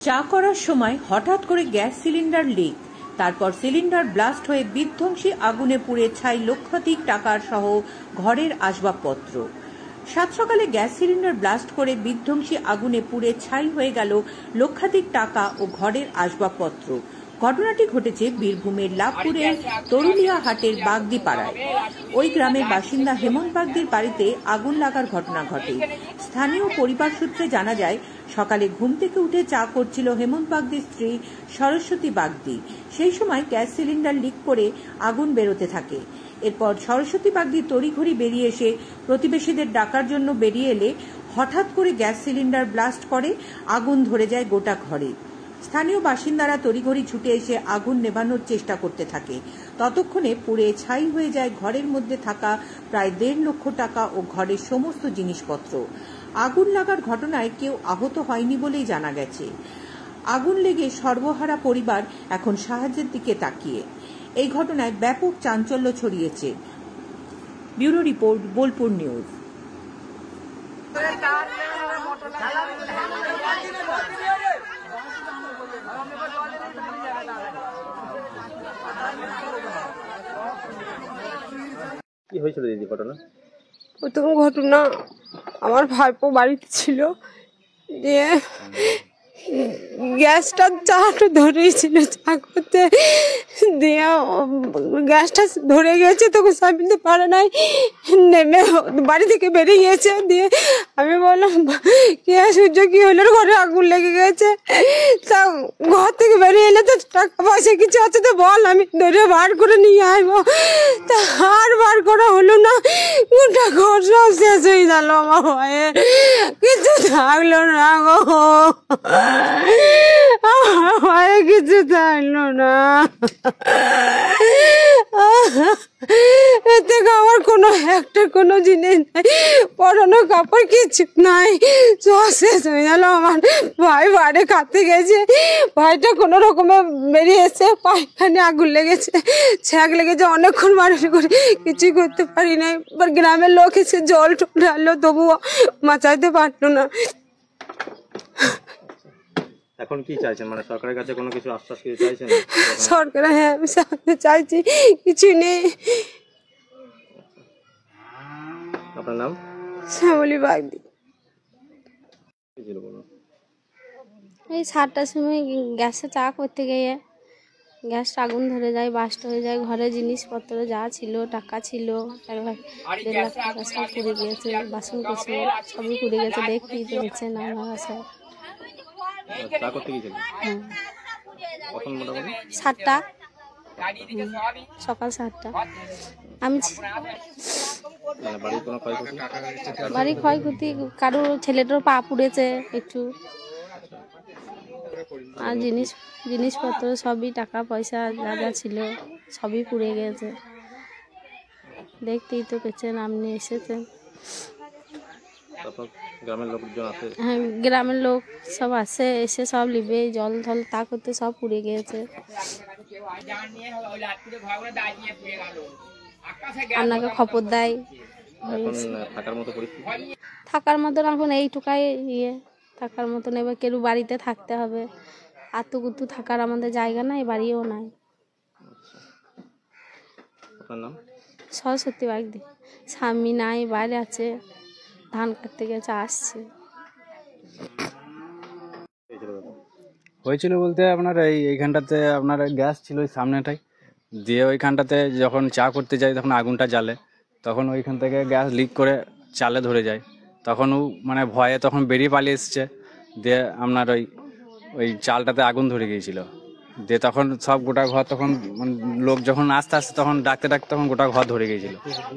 চা করার সময় হঠাৎ করে গ্যাস সিলিন্ডার লিক, তারপর সিলিন্ডার ব্লাস্ট হয়ে বিধ্বংসী আগুনে পুড়ে ছাই লক্ষাধিক টাকার সহ ঘরের আসবাবপত্র। সাত সকালে গ্যাস সিলিন্ডার ব্লাস্ট করে বিধ্বংসী আগুনে পুড়ে ছাই হয়ে গেল লক্ষাধিক টাকা ও ঘরের আসবাবপত্র। ঘটনাটি ঘটেছে বীরভূমের লাভপুরের তরুলিয়া হাটের বাগদি পাড়ায়। ওই গ্রামের বাসিন্দা হেমন্ত বাগদির বাড়িতে আগুন লাগার ঘটনা ঘটে। স্থানীয় পরিবার সূত্রে জানা যায়, সকালে ঘুম থেকে উঠে চা করছিল হেমন্ত বাগদির স্ত্রী সরস্বতী বাগদি। সেই সময় গ্যাস সিলিন্ডার লিক করে আগুন বেরোতে থাকে। এরপর সরস্বতী বাগদি তড়িঘড়ি বেরিয়ে এসে প্রতিবেশীদের ডাকার জন্য বেরিয়ে এলে হঠাৎ করে গ্যাস সিলিন্ডার ব্লাস্ট করে আগুন ধরে যায় গোটা ঘরে। স্থানীয় বাসিন্দারা তড়িঘড়ি ছুটে এসে আগুন নেভানোর চেষ্টা করতে থাকে। ততক্ষণে পুড়ে ছাই হয়ে যায় ঘরের মধ্যে থাকা প্রায় 1.5 লক্ষ টাকা ও ঘরের সমস্ত জিনিসপত্র। আগুন লাগার ঘটনায় কেউ আহত হয়নি বলেই জানা গেছে। আগুন লেগে সর্বহারা পরিবার এখন সাহায্যের দিকে তাকিয়ে। এই ঘটনায় ব্যাপক চাঞ্চল্য ছড়িয়েছে। Bureau report, Bolpur news. কি হয়েছিল দিদি ঘটনা? প্রথম ঘটনা, আমার ভাইপো বাড়িতে ছিল, দিয়ে গ্যাসটা চাটা ধরেছিল চা করতে, দিয়ে গ্যাসটা ধরে গেছে, তখন সামনে পারে নাই, নেমে বাড়ি থেকে বেরিয়ে গিয়েছে। দিয়ে আমি বললাম, কি সূর্য কি হলো, ঘরে আগুন লেগে গেছে। তা ঘর থেকে বেরিয়ে এলে তো টাকা পয়সা কিছু আছে তো বল, আমি ধরে বার করে নিয়ে আসবো। তা আর বার করা হলো না, গোটা ঘর সব শেষ হয়ে গেল। আমার ভয়ে কিছু থাকলো না গো, আমার ভয়ে কিছু থাকলো না। এর থেকে আমার কোনো জিনিস নাই, পরানো কাপড় কিছু নাই, সব শেষ হয়ে গেল। আমার ভাই বাইরে খাতে গেছে, ভাইটা কোনো রকমে বেরিয়ে এসে পায়খানে আগুন লেগেছে, ছ্যাঁক লেগেছে, অনেকক্ষণ মানুষ করে কিছুই করতে পারি নাই। এবার গ্রামের লোক এসে জল টল ঢাললো, তবুও বাঁচাইতে পারলো না। এখন কি চাইছেন, মানে সরকারের কাছে কোনো কিছু আশ্বাস কিছু চাইছেন? সরকার, হ্যাঁ আমি সাহায্য চাইছি, কিছু নেই। আপনার নাম? শ্যামলী বাগদি। এই 7টার সময় গ্যাসে চা করতে গিয়ে গ্যাসটা আগুন ধরে যায়, বাস্ট হয়ে যায়। ঘরে জিনিসপত্র যা ছিল, টাকা ছিল, 1.5 লাখ টাকা সব পুড়ে গিয়েছে, বাসন কুসন সবই পুড়ে গেছে। দেখতেই তো হচ্ছেন আমার সব। চা করতে গিয়েছিলেন? হ্যাঁ, কখন? মোটামুটি 7টা, সকাল 7টা। আমি বাড়ি ক্ষয়ক্ষতি, কারো ছেলেটার পা পুড়েছে একটু, আর জিনিসপত্র সবই, টাকা পয়সা যা যা ছিল সবই পুড়ে গেছে। দেখতেই তো পেয়েছেন, আপনি এসেছেন। হ্যাঁ, গ্রামের লোক সব আসে, এসে সব লিবে, জল ঢল তা করতে সব পুড়ে গিয়েছে। আপনাকে খবর দেয়। থাকার মতন এখন এইটুকাই থাকার মতন। এবার কেউ বাড়িতে থাকতে হবে, আত্মকুত্তু থাকার আমাদের জায়গা নাই, বাড়িও নাই। সরস্বতী বাগদি। স্বামী নাই, বাইরে আছে, ধান কাটতে গেছে, আসছে। হয়েছিল বলতে আপনার এইখানটাতে আপনার গ্যাস ছিল ওই সামনেটাই, দিয়ে ওইখানটাতে যখন চা করতে যাই তখন আগুনটা জ্বালে, তখন ওইখান থেকে গ্যাস লিক করে চালে ধরে যায়। তখন ও মানে ভয়ে তখন বেরিয়ে পালিয়ে এসছে, দিয়ে আপনার ওই চালটাতে আগুন ধরে গিয়েছিল। দিয়ে তখন সব গোটা ঘর, তখন লোক যখন আস্তে আস্তে তখন ডাকতে তখন গোটা ঘর ধরে গিয়েছিল।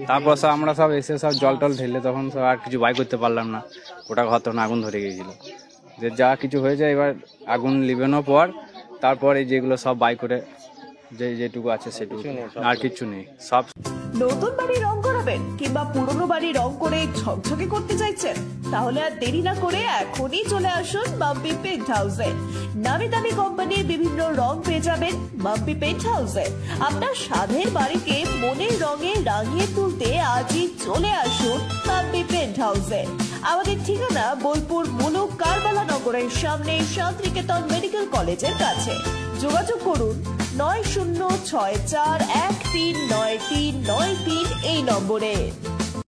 তারপর সব আমরা সব এসে সব জল টল ঢেলে তখন সব আর কিছু বাই করতে পারলাম না, গোটা ঘর তখন আগুন ধরে গিয়েছিল। যে যা কিছু হয়েছে, এবার আগুন লিবানোর পর তারপর এই যেগুলো সব বাই করে যেটুকু আছে সেটুকু, আর কিছু নেই। সব নতুন বাড়ি রং করাবেন কিংবা পুরনো বাড়ি রং করে ঝকঝকে করতে চাইছেন, তাহলে আর দেরি না করে এখনই চলে আসুন মাম্পি পেন্ট হাউসে। নামি দামি কোম্পানির বিভিন্ন রং পেয়ে যাবেন মাম্পি পেন্ট হাউসে। আপনার স্বাদের বাড়িকে মনের রঙে রাঙিয়ে তুলতে আজই চলে আসুন মাম্পি পেন্ট হাউসে। আমাদের ঠিকানা বোলপুর মুলুক কারবালা নগরের সামনে শান্তিনিকেতন মেডিকেল কলেজের কাছে। যোগাযোগ করুন 9064139393 এই নম্বরে।